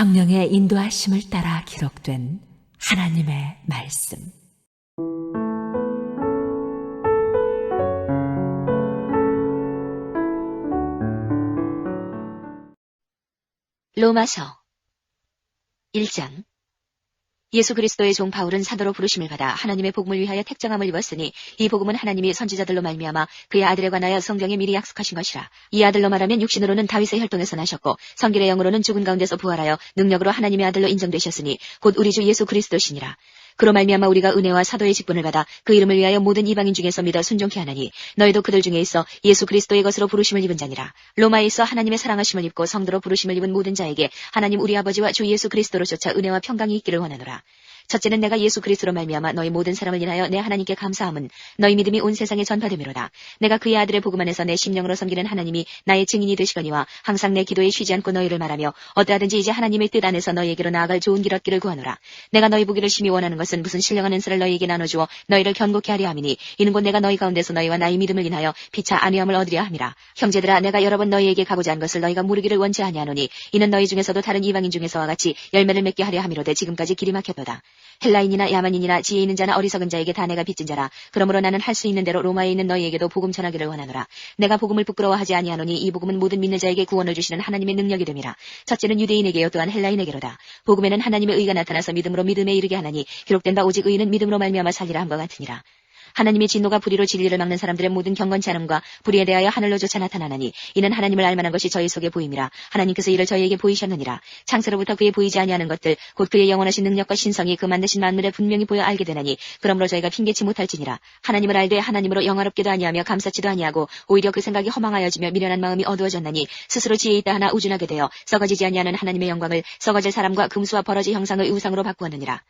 성령의 인도하심을 따라 기록된 하나님의 말씀. 로마서 1장. 예수 그리스도의 종 바울은 사도로 부르심을 받아 하나님의 복음을 위하여 택정함을 입었으니 이 복음은 하나님이 선지자들로 말미암아 그의 아들에 관하여 성경에 미리 약속하신 것이라. 이 아들로 말하면 육신으로는 다윗의 혈통에서 나셨고 성결의 영으로는 죽은 가운데서 부활하여 능력으로 하나님의 아들로 인정되셨으니 곧 우리 주 예수 그리스도시니라. 그로 말미암아 우리가 은혜와 사도의 직분을 받아 그 이름을 위하여 모든 이방인 중에서 믿어 순종케 하나니 너희도 그들 중에 있어 예수 그리스도의 것으로 부르심을 입은 자니라. 로마에 있어 하나님의 사랑하심을 입고 성도로 부르심을 입은 모든 자에게 하나님 우리 아버지와 주 예수 그리스도로 쫓아 은혜와 평강이 있기를 원하노라. 첫째는 내가 예수 그리스도로 말미암아 너희 모든 사람을 인하여 내 하나님께 감사함은 너희 믿음이 온 세상에 전파되미로다. 내가 그의 아들의 복음 안에서 내 심령으로 섬기는 하나님이 나의 증인이 되시거니와 항상 내 기도에 쉬지 않고 너희를 말하며 어떠하든지 이제 하나님의 뜻 안에서 너희에게로 나아갈 좋은 길 얻기를 구하노라. 내가 너희 보기를 심히 원하는 것은 무슨 신령한 은사를 너희에게 나눠주어 너희를 견고케 하려 함이니 이는 곧 내가 너희 가운데서 너희와 나의 믿음을 인하여 피차 안위함을 얻으려 함이라. 형제들아, 내가 여러 번 너희에게 가고자 한 것을 너희가 모르기를 원치 아니하노니 이는 너희 중에서도 다른 이방인 중에서와 같이 열매를 맺게 하려 함이로되 지금까지 길이 막혔도다. 헬라인이나 야만인이나 지혜 있는 자나 어리석은 자에게 다 내가 빚진 자라. 그러므로 나는 할 수 있는 대로 로마에 있는 너희에게도 복음 전하기를 원하노라. 내가 복음을 부끄러워하지 아니하노니 이 복음은 모든 믿는 자에게 구원을 주시는 하나님의 능력이 됨이라. 첫째는 유대인에게요 또한 헬라인에게로다. 복음에는 하나님의 의가 나타나서 믿음으로 믿음에 이르게 하나니 기록된 바 오직 의인은 믿음으로 말미암아 살리라 함과 같으니라. 하나님의 진노가 불의로 진리를 막는 사람들의 모든 경건치 않음과 불의에 대하여 하늘로조차 나타나나니 이는 하나님을 알만한 것이 저희 속에 보임이라. 하나님께서 이를 저희에게 보이셨느니라. 창세로부터 그의 보이지 아니하는 것들 곧 그의 영원하신 능력과 신성이 그 만드신 만물에 분명히 보여 알게 되나니 그러므로 저희가 핑계치 못할지니라. 하나님을 알되 하나님으로 영화롭게도 아니하며 감사치도 아니하고 오히려 그 생각이 허망하여지며 미련한 마음이 어두워졌나니 스스로 지혜 있다 하나 우준하게 되어 썩어지지 아니하는 하나님의 영광을 썩어질 사람과 금수와 버러지 형상의 우상으로 바꾸었느니라.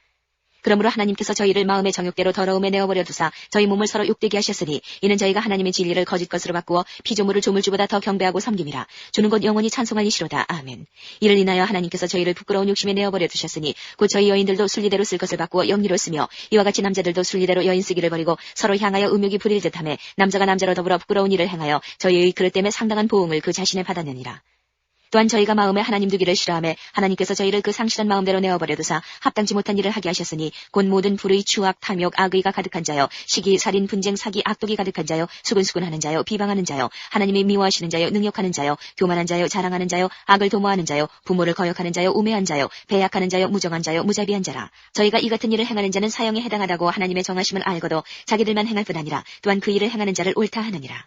그러므로 하나님께서 저희를 마음의 정욕대로 더러움에 내어버려 두사 저희 몸을 서로 욕되게 하셨으니 이는 저희가 하나님의 진리를 거짓 것으로 바꾸어 피조물을 조물주보다 더 경배하고 섬김이라. 주는 것 영원히 찬송하니시로다. 아멘. 이를 인하여 하나님께서 저희를 부끄러운 욕심에 내어버려 두셨으니 곧 저희 여인들도 순리대로 쓸 것을 바꾸어 영리로 쓰며 이와 같이 남자들도 순리대로 여인 쓰기를 버리고 서로 향하여 음욕이 부릴 듯하며 남자가 남자로 더불어 부끄러운 일을 행하여 저희의 그릇 때문에 상당한 보응을 그 자신에 받았느니라. 또한 저희가 마음에 하나님 두기를 싫어하며 하나님께서 저희를 그 상실한 마음대로 내어버려 두사 합당치 못한 일을 하게 하셨으니 곧 모든 불의, 추악, 탐욕, 악의가 가득한 자여 시기, 살인, 분쟁, 사기, 악독이 가득한 자여 수근수근하는 자여 비방하는 자여 하나님이 미워하시는 자여 능욕하는 자여 교만한 자여 자랑하는 자여 악을 도모하는 자여 부모를 거역하는 자여 우매한 자여 배약하는 자여 무정한 자여 무자비한 자라. 저희가 이 같은 일을 행하는 자는 사형에 해당하다고 하나님의 정하심을 알고도 자기들만 행할 뿐 아니라 또한 그 일을 행하는 자를 옳다 하느니라.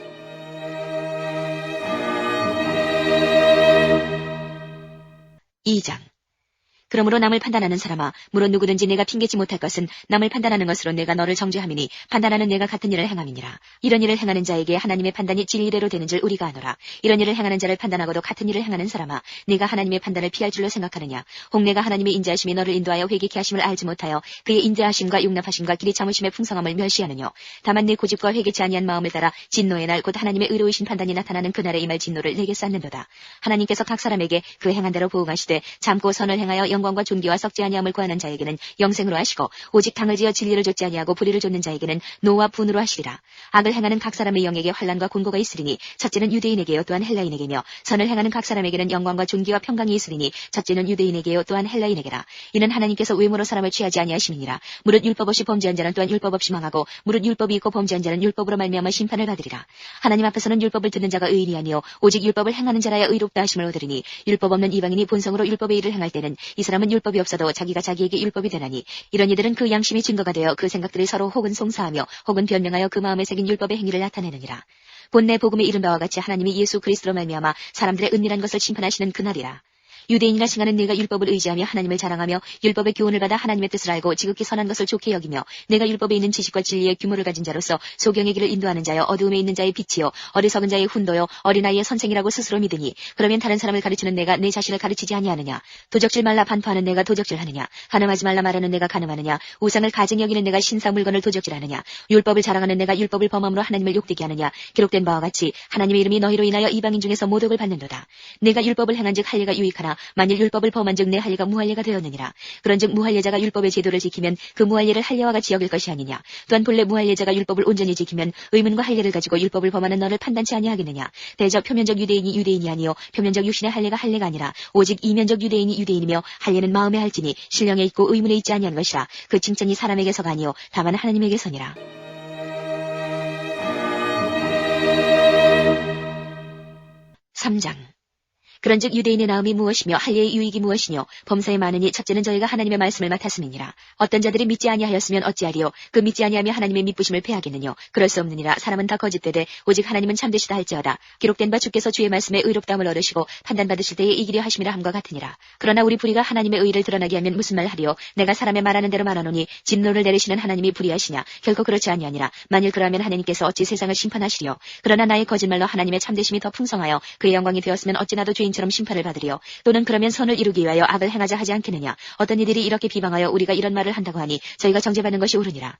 2장. 그러므로 남을 판단하는 사람아, 물론 누구든지 내가 핑계치 못할 것은 남을 판단하는 것으로 내가 너를 정죄함이니 판단하는 내가 같은 일을 행함이니라. 이런 일을 행하는 자에게 하나님의 판단이 진리대로 되는 줄 우리가 아노라. 이런 일을 행하는 자를 판단하고도 같은 일을 행하는 사람아, 네가 하나님의 판단을 피할 줄로 생각하느냐. 혹 내가 하나님의 인자하심이 너를 인도하여 회개케 하심을 알지 못하여 그의 인자하심과 용납하심과 길이 참으심의 풍성함을 멸시하느냐. 다만 내 고집과 회개치 아니한 마음을 따라 진노의 날 곧 하나님의 의로우신 판단이 나타나는 그날에 임할 진노를 내게 쌓는도다. 하나님께서 각 사람에게 그 행한 대로 보응하시되 참고 선을 행하여 영광과 존귀와 썩지 아니함을 구하는 자에게는 영생으로 하시고 오직 당을 지어 진리를 좇지 아니하고 불의를 좇는 자에게는 노와 분으로 하시리라. 악을 행하는 각 사람의 영에게 환난과 곤고가 있으리니 첫째는 유대인에게요 또한 헬라인에게며 선을 행하는 각 사람에게는 영광과 존귀와 평강이 있으리니 첫째는 유대인에게요 또한 헬라인에게라. 이는 하나님께서 외모로 사람을 취하지 아니하심이니라. 무릇 율법 없이 범죄한 자는 또한 율법 없이 망하고 무릇 율법이 있고 범죄한 자는 율법으로 말미암아 심판을 받으리라. 하나님 앞에서는 율법을 듣는 자가 의인이 아니요 오직 율법을 행하는 자라야 의롭다 하심을 얻으리니 율법 없는 이방인이 본성으로 율법의 일을 행할 때는 이 사람은 율법이 없어도 자기가 자기에게 율법이 되나니 이런 이들은 그 양심이 증거가 되어 그 생각들이 서로 혹은 송사하며 혹은 변명하여 그 마음에 새긴 율법의 행위를 나타내느니라. 본래 복음에 이른 바와 같이 하나님이 예수 그리스도로 말미암아 사람들의 은밀한 것을 심판하시는 그날이라. 유대인이라 칭하는 네가 율법을 의지하며 하나님을 자랑하며 율법의 교훈을 받아 하나님의 뜻을 알고 지극히 선한 것을 좋게 여기며 내가 율법에 있는 지식과 진리의 규모를 가진 자로서 소경의 길을 인도하는 자여 어두움에 있는 자의 빛이요 어리석은 자의 훈도요 어린아이의 선생이라고 스스로 믿으니 그러면 다른 사람을 가르치는 내가 내 자신을 가르치지 아니하느냐. 도적질 말라 반포하는 내가 도적질하느냐. 간음하지 말라 말하는 내가 간음하느냐. 우상을 가증 여기는 내가 신사 물건을 도적질하느냐. 율법을 자랑하는 내가 율법을 범함으로 하나님을 욕되게 하느냐. 기록된 바와 같이 하나님의 이름이 너희로 인하여 이방인 중에서 모독을 받는도다. 내가 율법을 행한즉 할례가 유익하나 말미암아 만일 율법을 범한즉 내 할례가 무할례가 되었느니라. 그런즉 무할례자가 율법의 제도를 지키면 그 무할례를 할례와 같이 여길 것이 아니냐. 또한 본래 무할례자가 율법을 온전히 지키면 의문과 할례를 가지고 율법을 범하는 너를 판단치 아니하겠느냐. 대저 표면적 유대인이 유대인이 아니요 표면적 육신의 할례가 할례가 아니라 오직 이면적 유대인이 유대인이며 할례는 마음에 할지니 신령에 있고 의문에 있지 아니한 것이라. 그 칭찬이 사람에게서가 아니요 다만 하나님에게서니라. 3장. 그런즉 유대인의 나음이 무엇이며 할례의 유익이 무엇이뇨. 범사에 많으니 첫째는 저희가 하나님의 말씀을 맡았음이니라. 어떤 자들이 믿지 아니하였으면 어찌하리요. 그 믿지 아니하며 하나님의 믿부심을 패하겠느뇨. 그럴 수 없느니라. 사람은 다 거짓되되 오직 하나님은 참되시다 할지어다. 기록된 바 주께서 주의 말씀에 의롭다함을 얻으시고 판단받으실 때에 이기려 하심이라 함과 같으니라. 그러나 우리 불의가 하나님의 의를 드러나게 하면 무슨 말 하리요. 내가 사람의 말하는 대로 말하노니 진노를 내리시는 하나님이 불의하시냐. 결코 그렇지 아니하니라. 만일 그러하면 하나님께서 어찌 세상을 심판하시리요. 그러나 나의 거짓말로 하나님의 참되심이 더 풍성하여 그의 영광이 되었으면 어찌 나도 죄인처럼 심판을 받으리요. 또는 그러면 선을 이루기 위하여 악을 행하자 하지 않겠느냐. 어떤 이들이 이렇게 비방하여 우리가 이런 말을 한다고 하니 저희가 정죄받는 것이 옳으니라.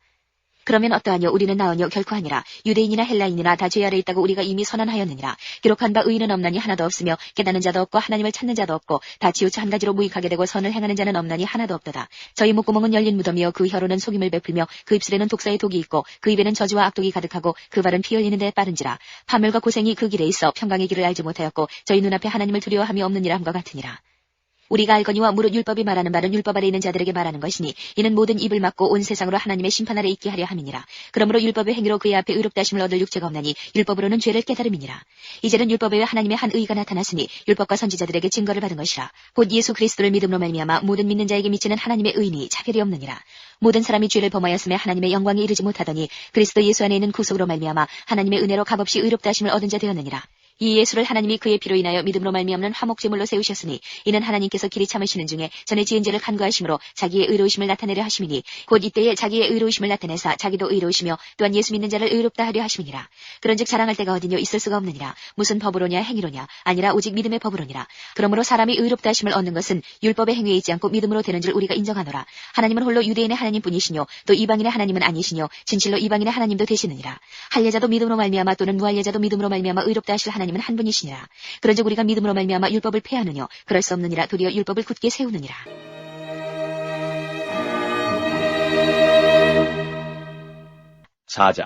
그러면 어떠하뇨. 우리는 나으뇨. 결코 아니라. 유대인이나 헬라인이나 다 죄 아래 있다고 우리가 이미 선언하였느니라. 기록한 바 의인은 없나니 하나도 없으며 깨닫는 자도 없고 하나님을 찾는 자도 없고 다 치우쳐 한 가지로 무익하게 되고 선을 행하는 자는 없나니 하나도 없도다. 저희 목구멍은 열린 무덤이요 그 혀로는 속임을 베풀며 그 입술에는 독사의 독이 있고 그 입에는 저주와 악독이 가득하고 그 발은 피 흘리는 데 빠른지라. 파멸과 고생이 그 길에 있어 평강의 길을 알지 못하였고 저희 눈앞에 하나님을 두려워함이 없느니라 함과 같으니라. 우리가 알거니와 무릇 율법이 말하는 말은 율법 아래 있는 자들에게 말하는 것이니 이는 모든 입을 막고 온 세상으로 하나님의 심판 아래 있게 하려 함이니라. 그러므로 율법의 행위로 그의 앞에 의롭다 하심을 얻을 육체가 없나니 율법으로는 죄를 깨달음이니라. 이제는 율법에 하나님의 한 의가 나타났으니 율법과 선지자들에게 증거를 받은 것이라. 곧 예수 그리스도를 믿음으로 말미암아 모든 믿는 자에게 미치는 하나님의 의니 차별이 없느니라. 모든 사람이 죄를 범하였음에 하나님의 영광에 이르지 못하더니 그리스도 예수 안에 있는 구속으로 말미암아 하나님의 은혜로 값없이 의롭다 하심을 얻은 자 되었느니라. 이 예수를 하나님이 그의 피로 인하여 믿음으로 말미암는 화목제물로 세우셨으니 이는 하나님께서 길이 참으시는 중에 전에 지은 죄를 간구하심으로 자기의 의로우심을 나타내려 하심이니 곧 이때에 자기의 의로우심을 나타내사 자기도 의로우시며 또한 예수 믿는 자를 의롭다 하려 하심이니라. 그런즉 자랑할 때가 어디뇨. 있을 수가 없느니라. 무슨 법으로냐 행위로냐 아니라 오직 믿음의 법으로니라. 그러므로 사람이 의롭다 하심을 얻는 것은 율법의 행위에 있지 않고 믿음으로 되는 줄 우리가 인정하노라. 하나님은 홀로 유대인의 하나님뿐이시뇨 또 이방인의 하나님은 아니시뇨 진실로 이방인의 하나님도 되시느니라. 할례자도 믿음으로 말미암아 또는 무할례자도 믿음으로 말미암아 의롭다 하실 하나님은 한 분이시니라. 그런즉 우리가 믿음으로 말미암아 율법을 폐하느뇨. 그럴 수 없느니라. 도리어 율법을 굳게 세우느니라. 4장.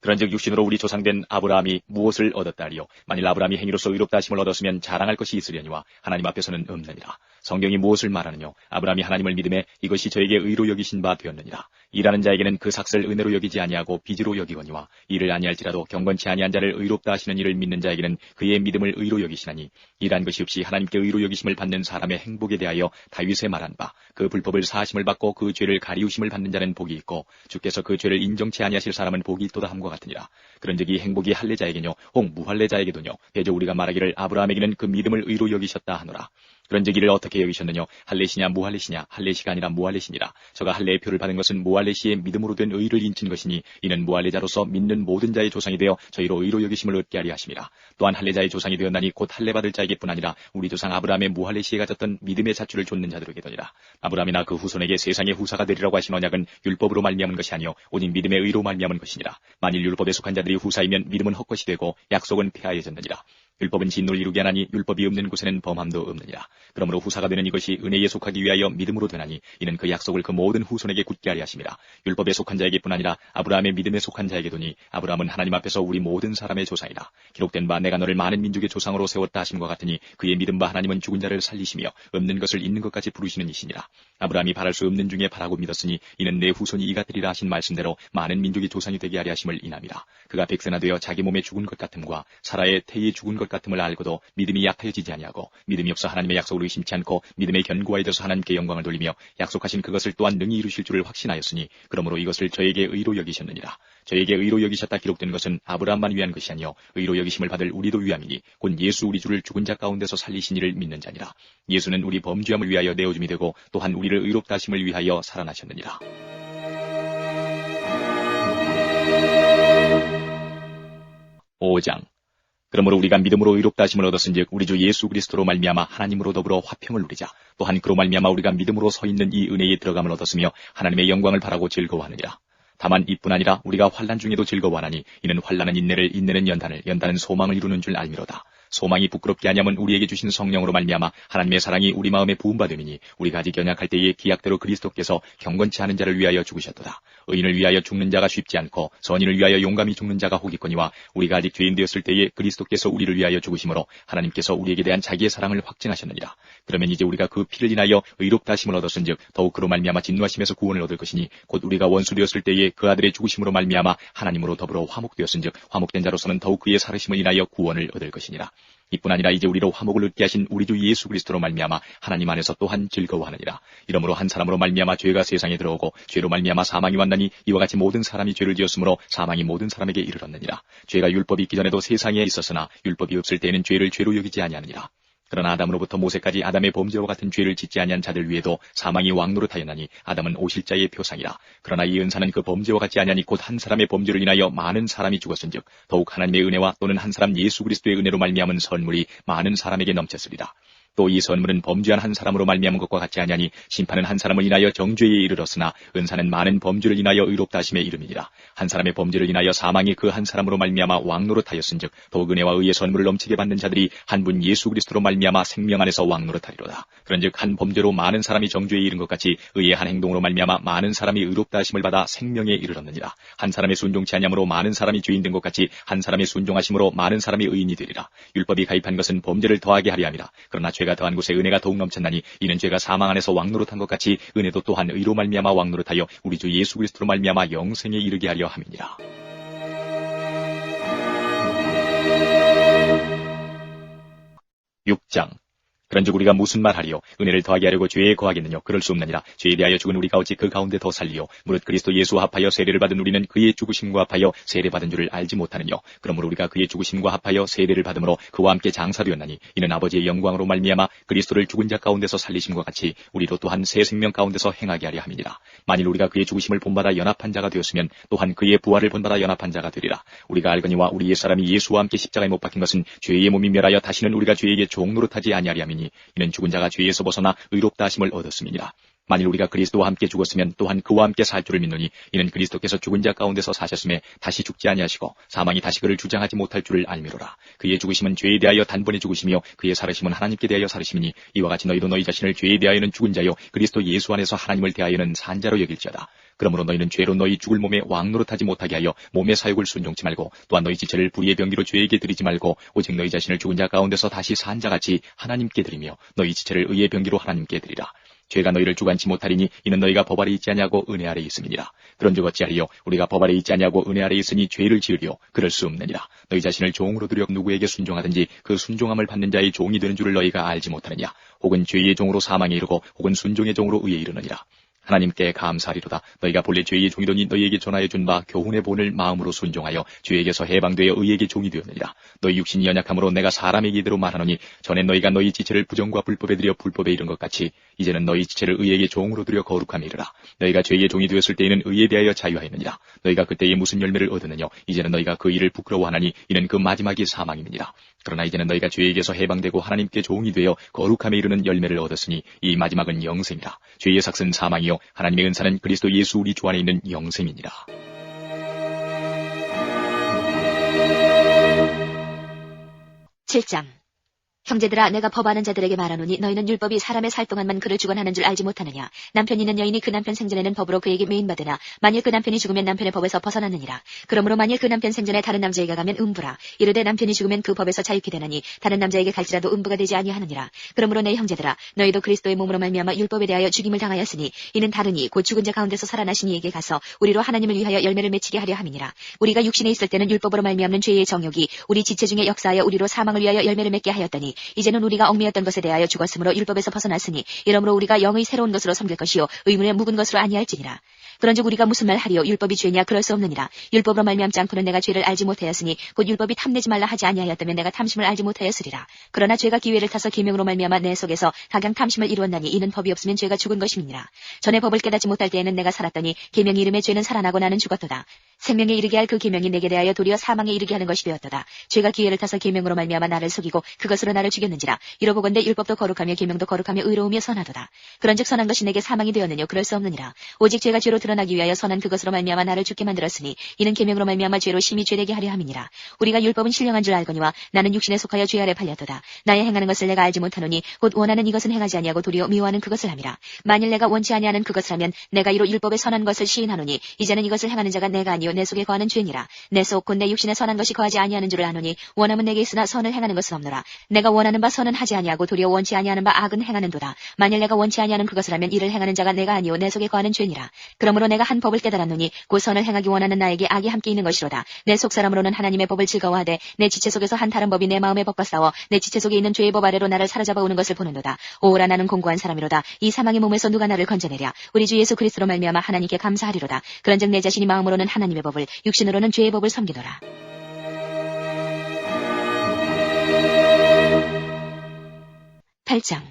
그런즉 육신으로 우리 조상된 아브라함이 무엇을 얻었다리요. 만일 아브라함이 행위로서 의롭다 하심을 얻었으면 자랑할 것이 있으려니와 하나님 앞에서는 없느니라. 성경이 무엇을 말하느뇨. 아브라함이 하나님을 믿음에 이것이 저에게 의로 여기신 바 되었느니라. 일하는 자에게는 그 삭슬 은혜로 여기지 아니하고 빚으로 여기거니와 이를 아니할지라도 경건치 아니한 자를 의롭다 하시는 이를 믿는 자에게는 그의 믿음을 의로 여기시나니 일한 것이 없이 하나님께 의로 여기심을 받는 사람의 행복에 대하여 다윗에 말한 바 그 불법을 사하심을 받고 그 죄를 가리우심을 받는 자는 복이 있고 주께서 그 죄를 인정치 아니하실 사람은 복이 있도다 함과 같으니라. 그런즉 이 행복이 할례자에게뇨 혹 무할례자에게도뇨 대저 우리가 말하기를 아브라함에게는 그 믿음을 의로 여기셨다 하노라. 그런즉 이를 어떻게 여기셨느뇨. 할례시냐 무할례시냐. 할례시가 아니라 무할례시니라. 저가 할례의 표를 받은 것은 무할례시의 믿음으로 된 의를 인친 것이니 이는 무할례자로서 믿는 모든 자의 조상이 되어 저희로 의로 여기심을 얻게 하리 하심이라. 또한 할례자의 조상이 되었나니 곧 할례 받을 자에게뿐 아니라 우리 조상 아브라함의 무할례시에 가졌던 믿음의 자취를 좇는 자들에게더니라. 아브라함이나 그 후손에게 세상의 후사가 되리라고 하신 언약은 율법으로 말미암은 것이 아니요 오직 믿음의 의로 말미암은 것이니라. 만일 율법에 속한 자들이 후사이면 믿음은 헛것이 되고 약속은 폐하여졌느니라. 율법은 진노를 이루게 하나니 율법이 없는 곳에는 범함도 없느니라. 그러므로 후사가 되는 이것이 은혜에 속하기 위하여 믿음으로 되나니 이는 그 약속을 그 모든 후손에게 굳게 하리 하심이라. 율법에 속한 자에게뿐 아니라 아브라함의 믿음에 속한 자에게도니 아브라함은 하나님 앞에서 우리 모든 사람의 조상이라. 기록된 바 내가 너를 많은 민족의 조상으로 세웠다 하심과 같으니 그의 믿음 바 하나님은 죽은 자를 살리시며 없는 것을 있는 것까지 부르시는 이시니라. 아브라함이 바랄 수 없는 중에 바라고 믿었으니 이는 내 후손이 이가 되리라 하신 말씀대로 많은 민족의 조상이 되게 하리 하심을 인함이라. 그가 백세나 되어 자기 몸에 죽은 것 같음과 사라의 태에 죽은 것 같음을 알고도 믿음이 약하여지지 아니하고 믿음이 없어 하나님의 약속을 의심치 않고 믿음의 견고하여 져서 하나님께 영광을 돌리며 약속하신 그것을 또한 능히 이루실 줄을 확신하였으니 그러므로 이것을 저에게 의로 여기셨느니라. 저에게 의로 여기셨다 기록된 것은 아브라함만 위한 것이 아니요 의로 여기심을 받을 우리도 위함이니 곧 예수 우리 주를 죽은 자 가운데서 살리신 이를 믿는 자니라. 예수는 우리 범죄함을 위하여 내어줌이 되고 또한 우리를 의롭다 하심을 위하여 살아나셨느니라. 5장. 그러므로 우리가 믿음으로 의롭다 하심을 얻었은즉 우리 주 예수 그리스도로 말미암아 하나님으로 더불어 화평을 누리자. 또한 그로 말미암아 우리가 믿음으로 서 있는 이 은혜에 들어감을 얻었으며 하나님의 영광을 바라고 즐거워하느니라. 다만 이뿐 아니라 우리가 환난 중에도 즐거워하나니 이는 환난은 인내를 인내는 연단을 연단은 소망을 이루는 줄 알미로다. 소망이 부끄럽게 하냐면 우리에게 주신 성령으로 말미암아 하나님의 사랑이 우리 마음에 부음받음이니 우리가 아직 연약할 때에 기약대로 그리스도께서 경건치 않은 자를 위하여 죽으셨도다. 의인을 위하여 죽는 자가 쉽지 않고 선인을 위하여 용감히 죽는 자가 혹이거니와 우리가 아직 죄인 되었을 때에 그리스도께서 우리를 위하여 죽으심으로 하나님께서 우리에게 대한 자기의 사랑을 확증하셨느니라. 그러면 이제 우리가 그 피를 인하여 의롭다 하심을 얻었은즉 더욱 그로 말미암아 진노하심에서 구원을 얻을 것이니 곧 우리가 원수 되었을 때에 그 아들의 죽으심으로 말미암아 하나님으로 더불어 화목되었은즉 화목된 자로서는 더욱 그의 살으심을 인하여 구원을 얻을 것이니라. 이뿐 아니라 이제 우리로 화목을 얻게 하신 우리 주 예수 그리스도로 말미암아 하나님 안에서 또한 즐거워하느니라. 이러므로 한 사람으로 말미암아 죄가 세상에 들어오고 죄로 말미암아 사망이 왔나니 이와 같이 모든 사람이 죄를 지었으므로 사망이 모든 사람에게 이르렀느니라. 죄가 율법이 있기 전에도 세상에 있었으나 율법이 없을 때에는 죄를 죄로 여기지 아니하느니라. 그러나 아담으로부터 모세까지 아담의 범죄와 같은 죄를 짓지 아니한 자들 위에도 사망이 왕노릇하였나니 아담은 오실자의 표상이라. 그러나 이 은사는 그 범죄와 같지 아니하니 곧 한 사람의 범죄를 인하여 많은 사람이 죽었은즉 더욱 하나님의 은혜와 또는 한 사람 예수 그리스도의 은혜로 말미암은 선물이 많은 사람에게 넘쳤으리라. 또 이 선물은 범죄한 한 사람으로 말미암은 것과 같지 아니하니 심판은 한 사람을 인하여 정죄에 이르렀으나 은사는 많은 범죄를 인하여 의롭다 하심에 이름이니라. 한 사람의 범죄를 인하여 사망이 그 한 사람으로 말미암아 왕노릇하였은즉 더욱 은혜와 의의 선물을 넘치게 받는 자들이 한 분 예수 그리스도로 말미암아 생명 안에서 왕노릇하리로다. 그런즉 한 범죄로 많은 사람이 정죄에 이른 것 같이 의의 한 행동으로 말미암아 많은 사람이 의롭다 하심을 받아 생명에 이르렀느니라. 한 사람의 순종치 아니함으로 많은 사람이 죄인 된 것 같이 한 사람의 순종하심으로 많은 사람이 의인이 되리라. 율법이 가입한 것은 범죄를 더하게 하려 함이라. 그러나 죄가 더한 곳에 은혜가 더욱 넘쳤나니 이는 죄가 사망 안에서 왕노릇한 것 같이 은혜도 또한 의로 말미암아 왕노릇하여 우리 주 예수 그리스도로 말미암아 영생에 이르게 하려 함이니라. 6장. 그런즉 우리가 무슨 말하리요? 은혜를 더하게 하려고 죄에 거하겠느냐? 그럴 수 없느니라. 죄에 대하여 죽은 우리가 어찌 그 가운데 더 살리요? 무릇 그리스도 예수와 합하여 세례를 받은 우리는 그의 죽으심과 합하여 세례받은 줄을 알지 못하느냐? 그러므로 우리가 그의 죽으심과 합하여 세례를 받음으로 그와 함께 장사되었나니 이는 아버지의 영광으로 말미암아 그리스도를 죽은 자 가운데서 살리심과 같이 우리로 또한 새 생명 가운데서 행하게 하려 함이니라. 만일 우리가 그의 죽으심을 본받아 연합한 자가 되었으면 또한 그의 부활을 본받아 연합한 자가 되리라. 우리가 알거니와 우리 옛사람이 예수와 함께 십자가에 못 박힌 것은 죄의 몸이 멸하여 다시는 우리가 죄에게 종노릇하지 아니하리 함이니 이는 죽은 자가 죄에서 벗어나 의롭다 하심을 얻었음이니라. 만일 우리가 그리스도와 함께 죽었으면 또한 그와 함께 살 줄을 믿노니 이는 그리스도께서 죽은 자 가운데서 사셨음에 다시 죽지 아니하시고 사망이 다시 그를 주장하지 못할 줄을 알미로라. 그의 죽으심은 죄에 대하여 단번에 죽으시며 그의 살으심은 하나님께 대하여 살으심이니 이와 같이 너희도 너희 자신을 죄에 대하여는 죽은 자요 그리스도 예수 안에서 하나님을 대하여는 산 자로 여길지어다. 그러므로 너희는 죄로 너희 죽을 몸에 왕노릇하지 못하게 하여 몸의 사욕을 순종치 말고 또한 너희 지체를 불의의 병기로 죄에게 드리지 말고 오직 너희 자신을 죽은 자 가운데서 다시 산 자같이 하나님께 드리며 너희 지체를 의의 병기로 하나님께 드리라. 죄가 너희를 주관치 못하리니 이는 너희가 법 아래 있지 아니하고 은혜 아래 있음이니라. 그런즉 어찌하리요? 우리가 법 아래 있지 아니하고 은혜 아래 있으니 죄를 지으리요? 그럴 수 없느니라. 너희 자신을 종으로 들여 누구에게 순종하든지 그 순종함을 받는 자의 종이 되는 줄을 너희가 알지 못하느냐? 혹은 죄의 종으로 사망에 이르고 혹은 순종의 종으로 의에 이르느니라. 하나님께 감사하리로다. 너희가 본래 죄의 종이더니 너희에게 전하여 준 바 교훈의 본을 마음으로 순종하여 죄에게서 해방되어 의에게 종이 되었느니라. 너희 육신이 연약함으로 내가 사람에게 이대로 말하노니 전에 너희가 너희 지체를 부정과 불법에 들여 불법에 이른 것 같이 이제는 너희 지체를 의에게 종으로 들여 거룩함에 이르라. 너희가 죄의 종이 되었을 때에는 의에 대하여 자유하였느니라. 너희가 그때에 무슨 열매를 얻으느냐? 이제는 너희가 그 일을 부끄러워하나니 이는 그 마지막이 사망임이니라. 그러나 이제는 너희가 죄에게서 해방되고 하나님께 종이 되어 거룩함에 이르는 열매를 얻었으니 이 마지막은 영생이라. 죄의 삭은 사망이요 하나님의 은사는 그리스도 예수 우리 주 안에 있는 영생이니라. 7장. 형제들아 내가 법하는 자들에게 말하노니 너희는 율법이 사람의 살 동안만 그를 주관하는 줄 알지 못하느냐. 남편 있는 여인이 그 남편 생전에는 법으로 그에게 매인받으나 만일 그 남편이 죽으면 남편의 법에서 벗어났느니라. 그러므로 만일 그 남편 생전에 다른 남자에게 가면 음부라. 이르되 남편이 죽으면 그 법에서 자유케 되나니 다른 남자에게 갈지라도 음부가 되지 아니하느니라. 그러므로 내 형제들아 너희도 그리스도의 몸으로 말미암아 율법에 대하여 죽임을 당하였으니 이는 다르니 곧 죽은 자 가운데서 살아나신 이에게 가서 우리로 하나님을 위하여 열매를 맺히게 하려 함이니라. 우리가 육신에 있을 때는 율법으로 말미암는 죄의 정욕이 우리 지체 중에 역사하여 우리로 사망을 위하여 열매를 맺게 하였더니 이제는 우리가 얽매였던 것에 대하여 죽었으므로 율법에서 벗어났으니 이러므로 우리가 영의 새로운 것으로 섬길 것이요 의문의 묵은 것으로 아니할지니라. 그런즉 우리가 무슨 말 하리요? 율법이 죄냐? 그럴 수 없느니라. 율법으로 말미암지 않고는 내가 죄를 알지 못하였으니 곧 율법이 탐내지 말라 하지 아니하였다면 내가 탐심을 알지 못하였으리라. 그러나 죄가 기회를 타서 계명으로 말미암아 내 속에서 각양 탐심을 이루었나니 이는 법이 없으면 죄가 죽은 것임이니라. 전에 법을 깨닫지 못할 때에는 내가 살았더니 계명이 이름에 죄는 살아나고 나는 죽었도다. 생명에 이르게 할 그 계명이 내게 대하여 도리어 사망에 이르게 하는 것이 되었도다. 죄가 기회를 타서 계명으로 말미암아 나를 속이고 그것으로 나를 죽였는지라. 이러보건대 율법도 거룩하며 계명도 거룩하며 의로우며 선하도다. 그런즉 선한 것이 내게 사망이 되었느뇨? 그럴 수 없느니라. 오직 죄가 죄로 드러나 드러나기 위하여 선한 그것으로 말미암아 나를 죽게 만들었으니 이는 계명으로 말미암아 죄로 심히 죄되게 하려 함이니라. 우리가 율법은 신령한 줄 알거니와 나는 육신에 속하여 죄 아래 팔렸도다. 나의 행하는 것을 내가 알지 못하노니 곧 원하는 이것은 행하지 아니하고 도리어 미워하는 그것을 함이라. 만일 내가 원치 아니하는 그것을 하면 내가 이로 율법의 선한 것을 시인하노니 이제는 이것을 행하는 자가 내가 아니요 내 속에 거하는 죄니라. 내 속 곧 내 육신에 선한 것이 거하지 아니하는 줄을 아노니 원함은 내게 있으나 선을 행하는 것은 없노라. 내가 원하는 바 선은 하지 아니하고 도리어 원치 아니하는 바 악은 행하는도다. 만일 내가 원치 아니하는 그것을 하면 이를 행하는 자가 내가 아니요 내 속에 거하는 죄니라. 그러므로 내가 한 법을 깨달았노니 곧 선을 행하기 원하는 나에게 악이 함께 있는 것이로다. 내 속 사람으로는 하나님의 법을 즐거워하되 내 지체 속에서 한 다른 법이 내 마음의 법과 싸워 내 지체 속에 있는 죄의 법 아래로 나를 사로잡아 오는 것을 보는도다. 오라 나는 공고한 사람이로다. 이 사망의 몸에서 누가 나를 건져내랴. 우리 주 예수 그리스도로 말미암아 하나님께 감사하리로다. 그런즉 내 자신이 마음으로는 하나님의 법을 육신으로는 죄의 법을 섬기노라. 8장.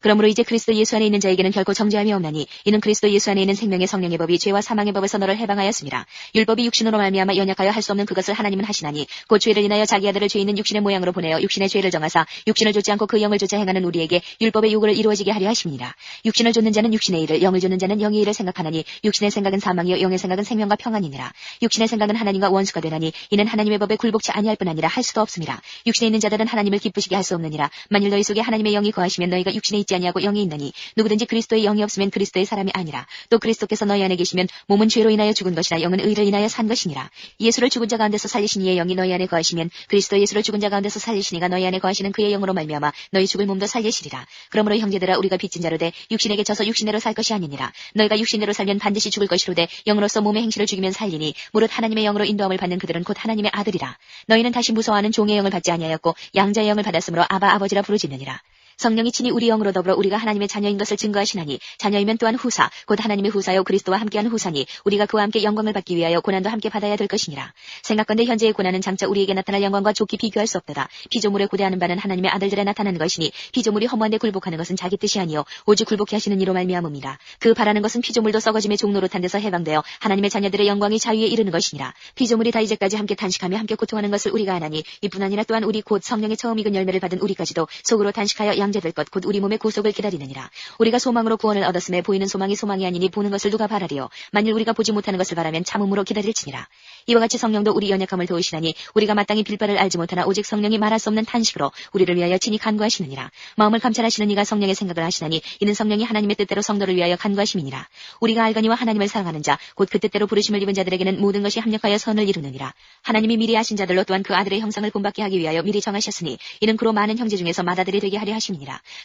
그러므로 이제 그리스도 예수 안에 있는 자에게는 결코 정죄함이 없나니 이는 그리스도 예수 안에 있는 생명의 성령의 법이 죄와 사망의 법에서 너를 해방하였습니다. 율법이 육신으로 말미암아 연약하여 할 수 없는 그것을 하나님은 하시나니 곧 죄를 인하여 자기 아들을 죄 있는 육신의 모양으로 보내어 육신의 죄를 정하사 육신을 좇지 않고 그 영을 좇아 행하는 우리에게 율법의 요구를 이루어지게 하려 하심이니라. 육신을 좇는 자는 육신의 일을 영을 좇는 자는 영의 일을 생각하나니 육신의 생각은 사망이요 영의 생각은 생명과 평안이니라. 육신의 생각은 하나님과 원수가 되나니 이는 하나님의 법에 굴복치 아니할 뿐 아니라 할 수도 없습니다. 육신에 있는 자들은 하나님을 기쁘시게 할 수 없느니라. 만일 너희 속에 하나님의 영이 거하시면 너희가 육신에 있지 아니하고 영이 있나니 누구든지 그리스도의 영이 없으면 그리스도의 사람이 아니라. 또 그리스도께서 너희 안에 계시면 몸은 죄로 인하여 죽은 것이나 영은 의를 인하여 산 것이니라. 예수를 죽은 자 가운데서 살리신 이의 영이 너희 안에 거하시면 그리스도 예수를 죽은 자 가운데서 살리신 이가 너희 안에 거하시는 그의 영으로 말미암아 너희 죽을 몸도 살리시리라. 그러므로 형제들아 우리가 빚진 자로 돼 육신에게 져서 육신대로 살 것이 아니니라. 너희가 육신대로 살면 반드시 죽을 것이로되 영으로서 몸의 행실을 죽이면 살리니 무릇 하나님의 영으로 인도함을 받는 그들은 곧 하나님의 아들이라. 너희는 다시 무서워하는 종의 영을 받지 아니하였고 양자의 영을 받았으므로 아바 아버지라 부르짖느니라. 성령이 친히 우리 영으로 더불어 우리가 하나님의 자녀인 것을 증거하시나니 자녀이면 또한 후사 곧 하나님의 후사요 그리스도와 함께한 후사니 우리가 그와 함께 영광을 받기 위하여 고난도 함께 받아야 될 것이니라. 생각건대 현재의 고난은 장차 우리에게 나타날 영광과 좋게 비교할 수 없도다. 피조물에 고대하는 바는 하나님의 아들들에 나타나는 것이니 피조물이 허무한데 굴복하는 것은 자기 뜻이 아니요 오직 굴복케 하시는 이로 말미암음이라. 그 바라는 것은 피조물도 썩어짐의 종노릇한 데서 해방되어 하나님의 자녀들의 영광이 자유에 이르는 것이니라. 피조물이 다 이제까지 함께 탄식하며 함께 고통하는 것을 우리가 아나니 이뿐 아니라 또한 우리 곧 성령의 처음 익은 열매를 받은 우리까지도 속으로 탄식하여 양제될 것 곧 우리 몸의 구속을 기다리느니라. 우리가 소망으로 구원을 얻었음에 보이는 소망이 소망이 아니니 보는 것을 누가 바라리요. 만일 우리가 보지 못하는 것을 바라면 참음으로 기다릴지니라. 이와 같이 성령도 우리 연약함을 도우시나니 우리가 마땅히 빌 바를 알지 못하나 오직 성령이 말할 수 없는 탄식으로 우리를 위하여 친히 간구하시느니라. 마음을 감찰하시는 이가 성령의 생각을 하시나니 이는 성령이 하나님의 뜻대로 성도를 위하여 간구하심이니라. 우리가 알거니와 하나님을 사랑하는 자 곧 그 뜻대로 부르심을 입은 자들에게는 모든 것이 합력하여 선을 이루느니라. 하나님이 미리 하신 자들로 또한 그 아들의 형상을 본받게 하기 위하여 미리 정하셨으니 이는 그로 많은 형제 중에서 맏아들이 되게 하려 하심이니라.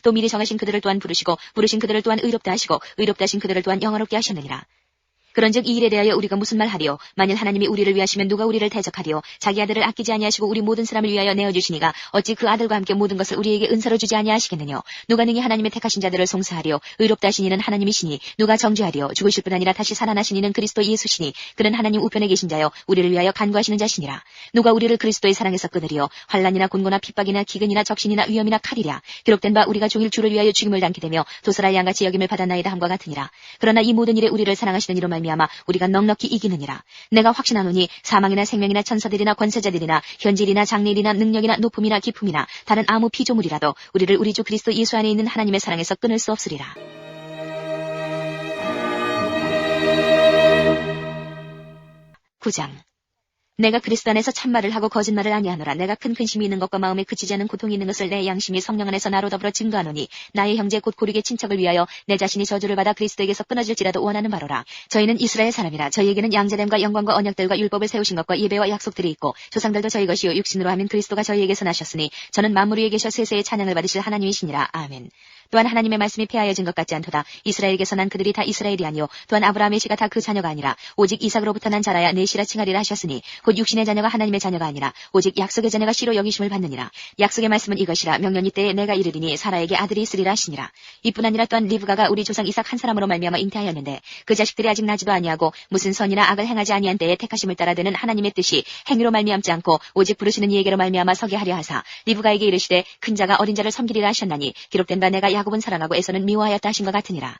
또 미리 정하신 그들을 또한 부르시고 부르신 그들을 또한 의롭다 하시고 의롭다 하신 그들을 또한 영화롭게 하셨느니라. 그런즉 이 일에 대하여 우리가 무슨 말하리요? 만일 하나님이 우리를 위하시면 누가 우리를 대적하리요? 자기 아들을 아끼지 아니하시고 우리 모든 사람을 위하여 내어주시니가 어찌 그 아들과 함께 모든 것을 우리에게 은사로 주지 아니하시겠느냐? 누가 능히 하나님의 택하신 자들을 송사하리요? 의롭다 하신 이는 하나님이시니 누가 정죄하리요? 죽으실 뿐 아니라 다시 살아나신 이는 그리스도 예수시니 그는 하나님 우편에 계신 자요 우리를 위하여 간구하시는 자시니라. 누가 우리를 그리스도의 사랑에서 끊으리요? 환난이나 곤고나 핍박이나 기근이나 적신이나 위험이나 칼이랴. 기록된 바 우리가 종일 주를 위하여 죽임을 당케 되며 도살할 양같이 여김을 받았나이다 함과 같으니라. 그러나 이 모든 일에 우리를 사랑하시는 이로 말미암아 우리가 넉넉히 이기느니라. 내가 확신하노니 사망이나 생명이나 천사들이나 권세자들이나 현질이나 장래일이나 능력이나 높음이나 기품이나 다른 아무 피조물이라도 우리를 우리 주 그리스도 예수 안에 있는 하나님의 사랑에서 끊을 수 없으리라. 9장. 내가 그리스도 안에서 참말을 하고 거짓말을 아니하노라. 내가 큰 근심이 있는 것과 마음에 그치지 않은 고통이 있는 것을 내 양심이 성령 안에서 나로 더불어 증거하노니 나의 형제 곧 고르게 친척을 위하여 내 자신이 저주를 받아 그리스도에게서 끊어질지라도 원하는 바로라. 저희는 이스라엘 사람이라. 저희에게는 양자됨과 영광과 언약들과 율법을 세우신 것과 예배와 약속들이 있고 조상들도 저희 것이요 육신으로 하면 그리스도가 저희에게서 나셨으니 저는 만물 위에 계셔 세세의 찬양을 받으실 하나님이시니라. 아멘. 또한 하나님의 말씀이 폐하여진 것 같지 않도다. 이스라엘에게서 난 그들이 다 이스라엘이 아니요 또한 아브라함의 씨가 다 그 자녀가 아니라 오직 이삭으로부터 난 자라야 내 씨라 칭하리라 하셨으니 곧 육신의 자녀가 하나님의 자녀가 아니라 오직 약속의 자녀가 씨로 여기심을 받느니라. 약속의 말씀은 이것이라. 명년이 때에 내가 이르리니 사라에게 아들이 있으리라 하시니라. 이뿐 아니라 또한 리브가가 우리 조상 이삭 한 사람으로 말미암아 잉태하였는데 그 자식들이 아직 나지도 아니하고 무슨 선이나 악을 행하지 아니한 때에 택하심을 따라 되는 하나님의 뜻이 행위로 말미암지 않고 오직 부르시는 이에게로 말미암아 서게 하려 하사 리브가에게 이르시되 큰 자가 어린 자를 섬기리라 하셨나니 기록된 바 내가 야곱은 사랑하고 에서는 미워하였다 하신 것 같으니라.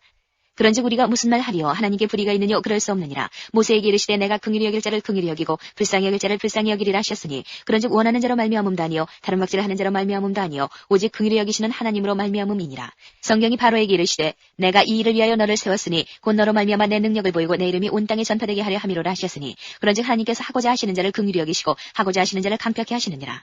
그런즉 우리가 무슨 말 하리요? 하나님께 불의가 있느뇨? 그럴 수 없느니라. 모세에게 이르시되 내가 긍휼히 여길 자를 긍휼히 여기고 불쌍히 여길 자를 불쌍히 여기리라 하셨으니 그런즉 원하는 자로 말미암음도 아니요 다른 막지를 하는 자로 말미암음도 아니요 오직 긍휼히 여기시는 하나님으로 말미암음이니라. 성경이 바로에게 이르시되 내가 이 일을 위하여 너를 세웠으니 곧 너로 말미암아 내 능력을 보이고 내 이름이 온 땅에 전파되게 하려 함이로라 하셨으니 그런즉 하나님께서 하고자 하시는 자를 긍휼히 여기시고 하고자 하시는 자를 강평히 하시느니라.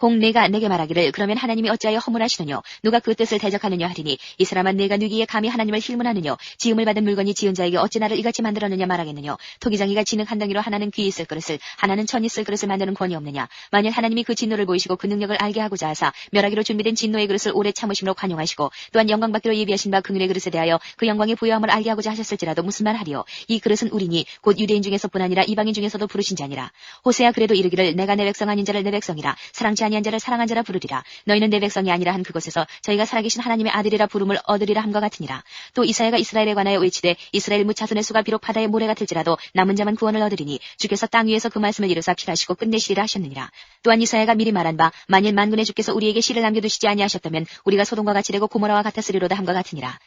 혹 네가 내게 말하기를 그러면 하나님이 어찌하여 허물하시느뇨? 누가 그 뜻을 대적하느냐 하리니 이 사람아 네가 누기에 감히 하나님을 힐문하느뇨? 지음을 받은 물건이 지은 자에게 어찌 나를 이같이 만들었느냐 말하겠느뇨? 토기장이가 진흙 한 덩이로 하나는 귀 있을 그릇을 하나는 천 있을 그릇을 만드는 권이 없느냐? 만일 하나님이 그 진노를 보이시고 그 능력을 알게 하고자 하사 멸하기로 준비된 진노의 그릇을 오래 참으심으로 관용하시고 또한 영광받기로 예비하신 바 긍휼의 그릇에 대하여 그 영광의 부요함을 알게 하고자 하셨을지라도 무슨 말 하리요? 이 그릇은 우리니 곧 유대인 중에서뿐 아니라 이방인 중에서도 부르신 자니라. 호세아 그래도 이르기를 내가 내 백성 아닌 자를 내 백성이라 사랑치 아니한 자를 사랑한 자라 부르리라. 너희는 내 백성이 아니라 한 그곳에서 저희가 살아계신 하나님의 아들이라 부름을 얻으리라 함과 같으니라. 또 이사야가 이스라엘에 관하여 외치되 이스라엘 무차손의 수가 비록 바다의 모래 같을지라도 남은 자만 구원을 얻으리니 주께서 땅 위에서 그 말씀을 이루사 필하시고 끝내시리라 하셨느니라. 또한 이사야가 미리 말한 바 만일 만군의 주께서 우리에게 씨를 남겨두시지 아니하셨다면 우리가 소돔과 같이 되고 고모라와 같았으리로다 함과 같으니라.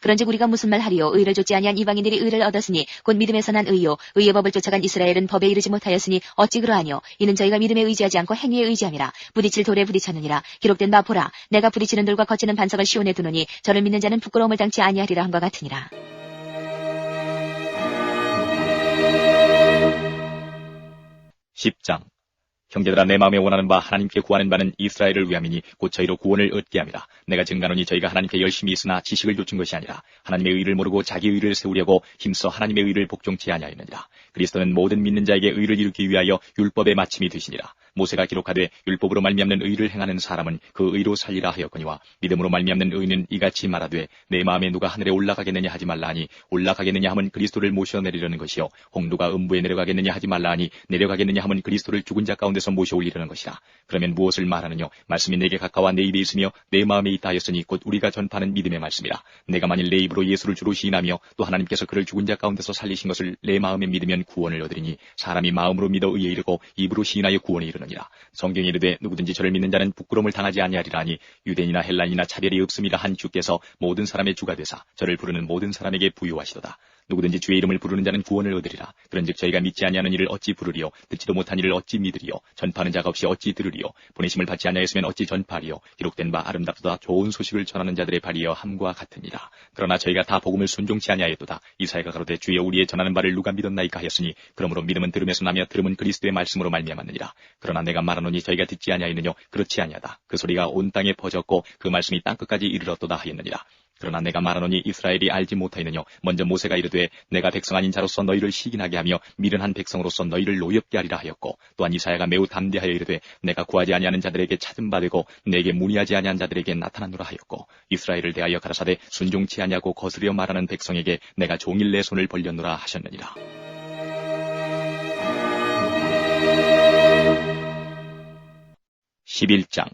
그런즉 우리가 무슨 말 하리요? 의를 좇지 아니한 이방인들이 의를 얻었으니 곧 믿음에서 난 의요 의의 법을 쫓아간 이스라엘은 법에 이르지 못하였으니 어찌 그러하뇨? 이는 저희가 믿음에 의지하지 않고 행위에 의지함이라. 부딪힐 돌에 부딪혔느니라. 기록된 바 보라 내가 부딪히는 돌과 거치는 반석을 시온에 두노니 저를 믿는 자는 부끄러움을 당치 아니하리라 함과 같으니라. 10장 형제들아 내 마음에 원하는 바 하나님께 구하는 바는 이스라엘을 위함이니 곧 저희로 구원을 얻게 함이라. 내가 증가하노니 저희가 하나님께 열심히 있으나 지식을 좇은 것이 아니라 하나님의 의를 모르고 자기 의를 세우려고 힘써 하나님의 의를 복종치 아니하였느니라. 그리스도는 모든 믿는 자에게 의를 이루기 위하여 율법의 마침이 되시니라. 모세가 기록하되 율법으로 말미암는 의를 행하는 사람은 그 의로 살리라 하였거니와 믿음으로 말미암는 의는 이같이 말하되 내 마음에 누가 하늘에 올라가겠느냐 하지 말라 하니 올라가겠느냐 하면 그리스도를 모셔내리려는 것이요 혹 누가 음부에 내려가겠느냐 하지 말라 하니 내려가겠느냐 하면 그리스도를 죽은 자 가운데서 모셔 올리려는 것이라. 그러면 무엇을 말하느냐? 말씀이 내게 가까워 내 입에 있으며 내 마음에 있다 하였으니 곧 우리가 전파하는 믿음의 말씀이라. 내가 만일 내 입으로 예수를 주로 시인하며 또 하나님께서 그를 죽은 자 가운데서 살리신 것을 내 마음에 믿으면 구원을 얻으리니 사람이 마음으로 믿어 의에 이르고 입으로 시인하여 구원에 이르느니라. 성경이 이르되 누구든지 저를 믿는 자는 부끄러움을 당하지 아니하리라니 유대인이나 헬라인이나 차별이 없음이라 한 주께서 모든 사람의 주가 되사 저를 부르는 모든 사람에게 부유하시도다. 누구든지 주의 이름을 부르는 자는 구원을 얻으리라. 그런즉 저희가 믿지 아니하는 일을 어찌 부르리요? 듣지도 못한 일을 어찌 믿으리요? 전파하는 자가 없이 어찌 들으리요? 보내심을 받지 아니하였으면 어찌 전파하리요? 기록된 바 아름답도다 좋은 소식을 전하는 자들의 발이여 함과 같으니라. 그러나 저희가 다 복음을 순종치 아니하였도다. 이사야가 가로되 주여 우리의 전하는 바를 누가 믿었나이까 하였으니 그러므로 믿음은 들음에서 나며 들음은 그리스도의 말씀으로 말미암았느니라. 그러나 내가 말하노니 저희가 듣지 아니하였느뇨? 그렇지 아니하다. 그 소리가 온 땅에 퍼졌고 그 말씀이 땅끝까지 이르렀도다 하였느니라. 그러나 내가 말하노니 이스라엘이 알지 못하였느뇨? 먼저 모세가 이르되 내가 백성 아닌 자로서 너희를 시기나게 하며 미련한 백성으로서 너희를 노엽게 하리라 하였고 또한 이사야가 매우 담대하여 이르되 내가 구하지 아니하는 자들에게 찾음 받으고 내게 문의하지 아니한 자들에게 나타나노라 하였고 이스라엘을 대하여 가라사대 순종치 아니하고 거스려 말하는 백성에게 내가 종일 내 손을 벌렸노라 하셨느니라. 11장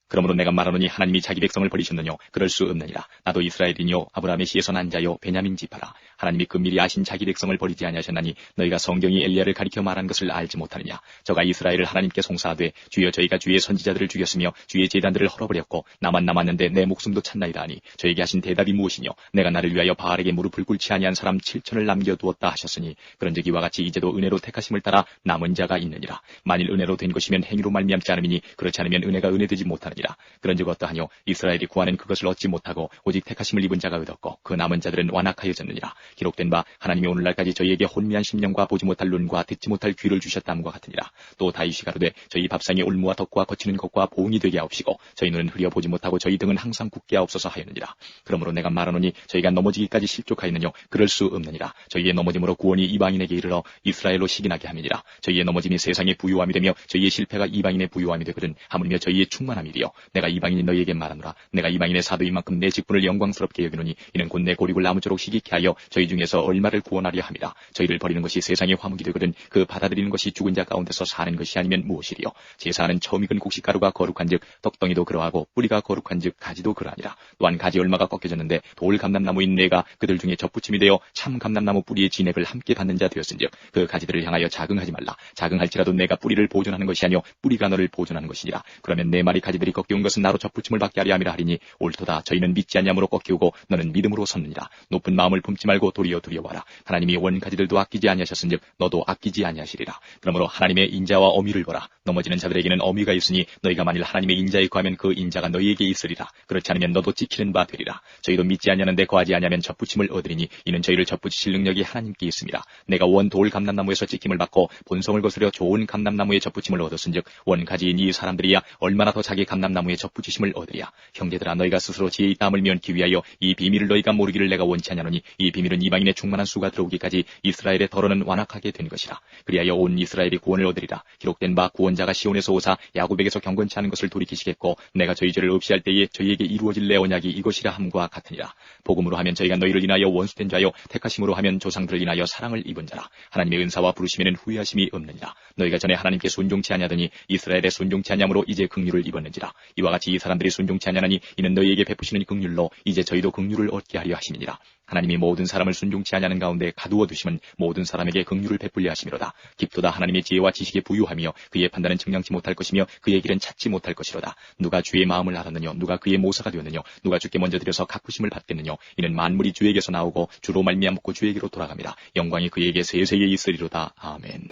그러므로 내가 말하노니 하나님이 자기 백성을 버리셨느뇨? 그럴 수 없느니라. 나도 이스라엘이뇨 아브라함의 씨에서 난 자요 베냐민 지파라. 하나님이 금밀히 아신 자기 백성을 버리지 아니하셨나니 너희가 성경이 엘리야를 가리켜 말한 것을 알지 못하느냐? 저가 이스라엘을 하나님께 송사하되 주여 저희가 주의 선지자들을 죽였으며 주의 제단들을 헐어버렸고 나만 남았는데 내 목숨도 찾나이다 하니 저에게 하신 대답이 무엇이뇨? 내가 나를 위하여 바알에게 무릎을 꿇지 아니한 사람 7천을 남겨두었다 하셨으니 그런즉 이와 같이 이제도 은혜로 택하심을 따라 남은 자가 있느니라. 만일 은혜로 된 것이면 행위로 말미암지 않음이니 그렇지 않으면 은혜가 은혜되지 못하느니라. 그런즉 어떠하뇨? 이스라엘이 구하는 그것을 얻지 못하고 오직 택하심을 입은 자가 얻었고 그 남은 자들은 완악하여졌느니라. 기록된 바 하나님이 오늘날까지 저희에게 혼미한 심령과 보지 못할 눈과 듣지 못할 귀를 주셨다함과 같으니라. 또 다윗이 가로되 저희 밥상에 올무와 덕과 거치는 것과 보응이 되게 하옵시고 저희 눈은 흐려 보지 못하고 저희 등은 항상 굳게 하옵소서 하였느니라. 그러므로 내가 말하노니 저희가 넘어지기까지 실족하였느뇨? 그럴 수 없느니라. 저희의 넘어짐으로 구원이 이방인에게 이르러 이스라엘로 시기나게 함이니라. 저희의 넘어짐이 세상의 부유함이 되며 저희의 실패가 이방인의 부유함이 되거든 하물며 저희의 충만함이리요. 내가 이방인이 너희에게 말하노라. 내가 이방인의 사도인 만큼 내 직분을 영광스럽게 여기노니 이는 곧 내 고립을 아무쪼록 희귀케 하여 저희 중에서 얼마를 구원하려 함이라. 저희를 버리는 것이 세상의 화목이 되거든 그 받아들이는 것이 죽은 자 가운데서 사는 것이 아니면 무엇이리요? 제사하는 처음 익은 곡식가루가 거룩한즉 떡덩이도 그러하고 뿌리가 거룩한즉 가지도 그러하니라. 또한 가지 얼마가 꺾여졌는데 돌 감람나무인 내가 그들 중에 접붙임이 되어 참 감람나무 뿌리의 진액을 함께 받는 자 되었은즉 그 가지들을 향하여 자긍하지 말라. 자긍할지라도 내가 뿌리를 보존하는 것이 아니요 뿌리가 너를 보존하는 것이니라. 그러면 내 말이 가지들이 꺾이운 것은 나로 접붙임을 받게 하려 함이라 하리니 옳도다. 저희는 믿지 아니함으로 꺾이우고 너는 믿음으로 섰느니라. 높은 마음을 품지 말고 도리어 두려워하라. 하나님이 원가지들도 아끼지 아니하셨은즉 너도 아끼지 아니하시리라. 그러므로 하나님의 인자와 어미를 보라. 넘어지는 자들에게는 어미가 있으니 너희가 만일 하나님의 인자에 거하면 그 인자가 너희에게 있으리라. 그렇지 않으면 너도 지키는 바 되리라. 저희도 믿지 아니하는데 거하지 아니하면 접붙임을 얻으리니 이는 저희를 접붙이실 능력이 하나님께 있습니다. 내가 원 돌 감람나무에서 찍힘을 받고 본성을 거스려 좋은 감람나무에 접붙임을 얻었은즉 원가지인 이 사람들이야 얼마나 더 자기 감람나무에 접붙이심을 얻으랴. 형제들아 너희가 스스로 지혜의 땀을 면기 위하여 이 비밀을 너희가 모르기를 내가 원치 아니하노니 이 비밀은 이방인의 충만한 수가 들어오기까지 이스라엘의 덜어는 완악하게 된 것이라. 그리하여 온 이스라엘이 구원을 얻으리라. 기록된 바 구원자가 시온에서 오사 야곱에게서 경건치 않은 것을 돌이키시겠고 내가 저희 죄를 없이 할 때에 저희에게 이루어질 내 언약이 이것이라 함과 같으니라. 복음으로 하면 저희가 너희를 인하여 원수된 자요 택하심으로 하면 조상들을 인하여 사랑을 입은 자라. 하나님의 은사와 부르심에는 후회하심이 없느니라. 너희가 전에 하나님께 순종치 아니하더니 이스라엘에 순종치 아니함으로 이제 긍휼을 입었는지라. 이와 같이 이 사람들이 순종치 아니하니 이는 너희에게 베푸시는 긍휼로 이제 저희도 긍휼을 얻게 하려 하심이니라. 하나님이 모든 사람을 순종치 아니하는 가운데 가두어 두심은 모든 사람에게 긍휼을 베풀려 하심이로다. 깊도다 하나님의 지혜와 지식에 부유하며 그의 판단은 측량치 못할 것이며 그의 길은 찾지 못할 것이로다. 누가 주의 마음을 알았느냐 누가 그의 모사가 되었느냐 누가 주께 먼저 드려서 갚으심을 받겠느냐 이는 만물이 주에게서 나오고 주로 말미암고 주에게로 돌아갑니다. 영광이 그에게 세세에 있으리로다. 아멘.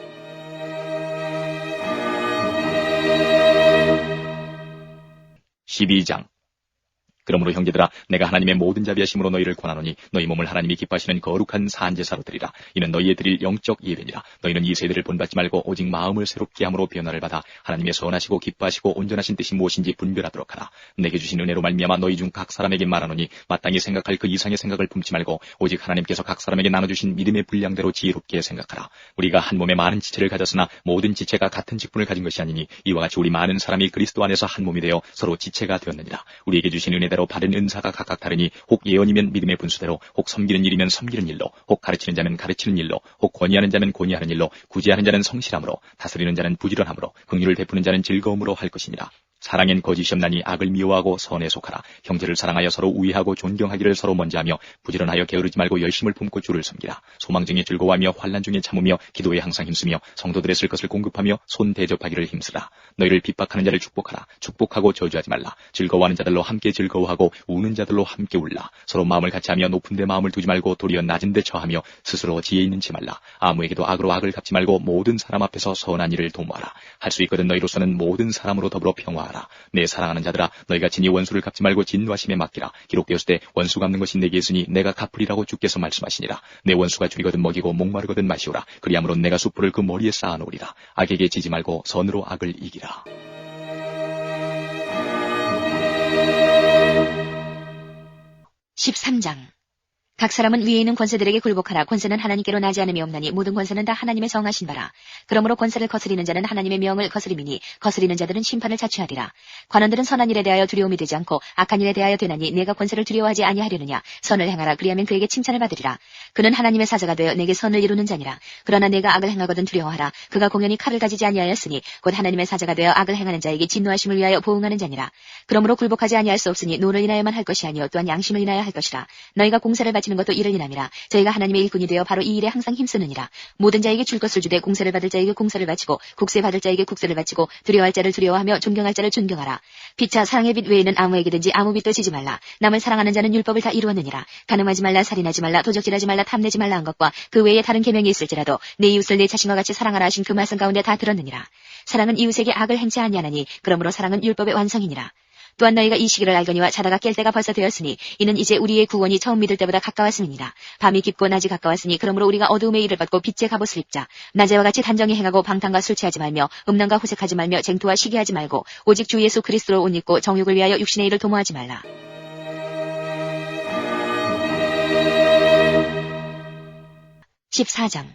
(12장) 그러므로 형제들아 내가 하나님의 모든 자비하심으로 너희를 권하노니 너희 몸을 하나님이 기뻐하시는 거룩한 산제사로 드리라. 이는 너희의 드릴 영적 예배니라. 너희는 이 세대를 본받지 말고 오직 마음을 새롭게 함으로 변화를 받아 하나님의 선하시고 기뻐하시고 온전하신 뜻이 무엇인지 분별하도록 하라. 내게 주신 은혜로 말미암아 너희 중 각 사람에게 말하노니 마땅히 생각할 그 이상의 생각을 품지 말고 오직 하나님께서 각 사람에게 나눠주신 믿음의 분량대로 지혜롭게 생각하라. 우리가 한 몸에 많은 지체를 가졌으나 모든 지체가 같은 직분을 가진 것이 아니니 이와 같이 우리 많은 사람이 그리스도 안에서 한 몸이 되어 서로 지체가 되었느니라. 우리에게 주신 은혜대로 받은 은사가 각각 다르니 혹 예언이면 믿음의 분수대로 혹 섬기는 일이면 섬기는 일로 혹 가르치는 자면 가르치는 일로 혹 권위하는 자면 권위하는 일로 구제하는 자는 성실함으로 다스리는 자는 부지런함으로 긍휼을 베푸는 자는 즐거움으로 할 것이니라. 사랑엔 거짓이 없나니 악을 미워하고 선에 속하라. 형제를 사랑하여 서로 우애하고 존경하기를 서로 먼저 하며 부지런하여 게으르지 말고 열심을 품고 주를 섬기라. 소망 중에 즐거워하며 환난 중에 참으며 기도에 항상 힘쓰며 성도들의 쓸 것을 공급하며 손 대접하기를 힘쓰라. 너희를 핍박하는 자를 축복하라. 축복하고 저주하지 말라. 즐거워하는 자들로 함께 즐거워하고 우는 자들로 함께 울라. 서로 마음을 같이하며 높은 데 마음을 두지 말고 도리어 낮은 데 처하며 스스로 지혜 있는 체 말라. 아무에게도 악으로 악을 갚지 말고 모든 사람 앞에서 선한 일을 도모하라. 할 수 있거든 너희로서는 모든 사람으로 더불어 평화하라. 내 사랑하는 자들아 너희가 친히 원수를 갚지 말고 진노하심에 맡기라. 기록되었을 때 원수 갚는 것이 내게 있으니 내가 갚으리라고 주께서 말씀하시니라. 내 원수가 줄이거든 먹이고 목마르거든 마시오라. 그리함으로 내가 숯불을 그 머리에 쌓아놓으리라. 악에게 지지 말고 선으로 악을 이기라. (13장) 각 사람은 위에 있는 권세들에게 굴복하라. 권세는 하나님께로 나지 않음이 없나니 모든 권세는 다 하나님의 정하신 바라. 그러므로 권세를 거스리는 자는 하나님의 명을 거스림이니 거스리는 자들은 심판을 자취하리라. 관원들은 선한 일에 대하여 두려움이 되지 않고 악한 일에 대하여 되나니 내가 권세를 두려워하지 아니하려느냐. 선을 행하라. 그리하면 그에게 칭찬을 받으리라. 그는 하나님의 사자가 되어 내게 선을 이루는 자니라. 그러나 내가 악을 행하거든 두려워하라. 그가 공연히 칼을 가지지 아니하였으니 곧 하나님의 사자가 되어 악을 행하는 자에게 진노하심을 위하여 보응하는 자니라. 그러므로 굴복하지 아니할 수 없으니 노를 인하여만 할 것이 아니요 또한 양심을 인하여 할 것이라. 너희가 공세를 바치는 것도 이를 인함이라. 저희가 하나님의 일꾼이 되어 바로 이 일에 항상 힘쓰느니라. 모든 자에게 줄 것을 주되 공세를 받을 자에게 공세를 바치고 국세 받을 자에게 국세를 바치고 두려워할 자를 두려워하며 존경할 자를 존경하라. 피차 사랑의 빛 외에는 아무에게든지 아무 빛도 지지 말라. 남을 사랑하는 자는 율법을 다 이루었느니라. 간음하지 말라. 살인하지 말라. 도적질하지 말라. 탐내지 말라 한 것과 그 외에 다른 계명이 있을지라도 내 이웃을 내 자신과 같이 사랑하라 하신 그 말씀 가운데 다 들었느니라. 사랑은 이웃에게 악을 행치 아니하나니 그러므로 사랑은 율법의 완성이니라. 또한 너희가 이 시기를 알거니와 자다가 깰 때가 벌써 되었으니 이는 이제 우리의 구원이 처음 믿을 때보다 가까웠음이니라. 밤이 깊고 낮이 가까웠으니 그러므로 우리가 어두움의 일을 받고 빛의 갑옷을 입자. 낮에와 같이 단정히 행하고 방탕과 술 취하지 말며 음란과 호색하지 말며 쟁투와 시기하지 말고 오직 주 예수 그리스도로 옷 입고 정욕을 위하여 육신의 일을 도모하지 말라. (14장)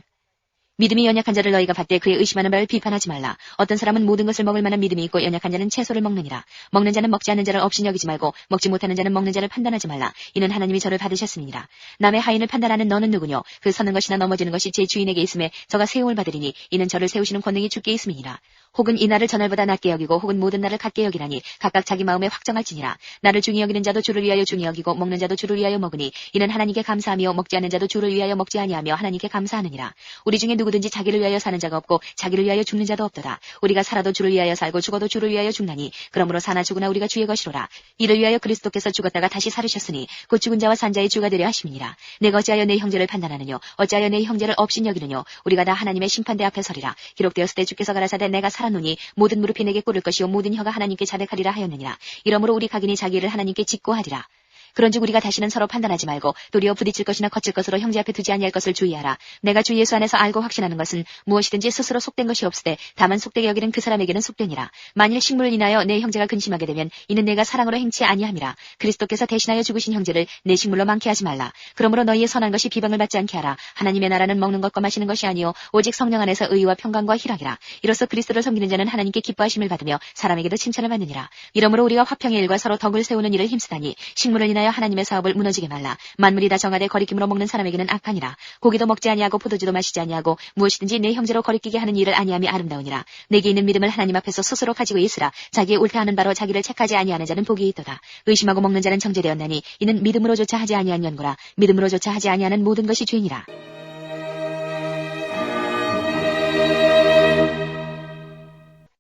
믿음이 연약한 자를 너희가 받되 그의 의심하는 바를 비판하지 말라. 어떤 사람은 모든 것을 먹을 만한 믿음이 있고 연약한 자는 채소를 먹느니라. 먹는 자는 먹지 않는 자를 없이 여기지 말고 먹지 못하는 자는 먹는 자를 판단하지 말라. 이는 하나님이 저를 받으셨습니다. 남의 하인을 판단하는 너는 누구뇨? 그 서는 것이나 넘어지는 것이 제 주인에게 있음에 저가 세움을 받으리니 이는 저를 세우시는 권능이 주께 있음이니라. 혹은 이 날을 전날보다 낮게 여기고 혹은 모든 날을 같게 여기라니 각각 자기 마음에 확정할지니라. 나를 중히 여기는 자도 주를 위하여 중히 여기고 먹는 자도 주를 위하여 먹으니 이는 하나님께 감사하며 먹지 않는 자도 주를 위하여 먹지 아니하며 하나님께 감사하느니라. 우리 중에 누구든지 자기를 위하여 사는 자가 없고 자기를 위하여 죽는 자도 없도다. 우리가 살아도 주를 위하여 살고 죽어도 주를 위하여 죽나니 그러므로 사나 죽으나 우리가 주의 것이로라. 이를 위하여 그리스도께서 죽었다가 다시 살으셨으니 곧 죽은 자와 산 자의 주가 되려 하심이니라. 내가 어찌하여 내 형제를 판단하느뇨 어찌하여 내 형제를 업신여기느뇨. 우리가 다 하나님의 심판대 앞에 서리라. 기록되었을 때 주께서 가라사대 내가 살았노니 모든 무릎이 내게 꿇을 것이요 모든 혀가 하나님께 자백하리라 하였느니라. 이러므로 우리 각인이 자기를 하나님께 짓고하리라. 그런즉 우리가 다시는 서로 판단하지 말고 도리어 부딪힐 것이나 거칠 것으로 형제 앞에 두지 아니할 것을 주의하라. 내가 주 예수 안에서 알고 확신하는 것은 무엇이든지 스스로 속된 것이 없으되 다만 속되게 여기는 그 사람에게는 속되니라. 만일 식물을 인하여 내 형제가 근심하게 되면 이는 내가 사랑으로 행치 아니함이라. 그리스도께서 대신하여 죽으신 형제를 내 식물로 많게 하지 말라. 그러므로 너희의 선한 것이 비방을 받지 않게 하라. 하나님의 나라는 먹는 것과 마시는 것이 아니요 오직 성령 안에서 의와 평강과 희락이라. 이로써 그리스도를 섬기는 자는 하나님께 기뻐하심을 받으며 사람에게도 칭찬을 받느니라. 이러므로 우리가 화평의 일과 서로 덕을 세우는 일을 힘쓰다니 식물을 인하여 하나님의 사업을 무너지게 말라. 만물이 다 정하되 거리낌으로 먹는 사람에게는 악하니라. 고기도 먹지 아니하고 포도주도 마시지 아니하고 무엇이든지 내 형제로 거리끼게 하는 일을 아니함이 아름다우니라. 내게 있는 믿음을 하나님 앞에서 스스로 가지고 있으라. 자기의 옳다하는 바로 자기를 책하지 아니하는 자는 복이 있도다. 의심하고 먹는 자는 정죄되었나니 이는 믿음으로조차 하지 아니한 연고라. 믿음으로조차 하지 아니하는 모든 것이 죄니라.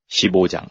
15장.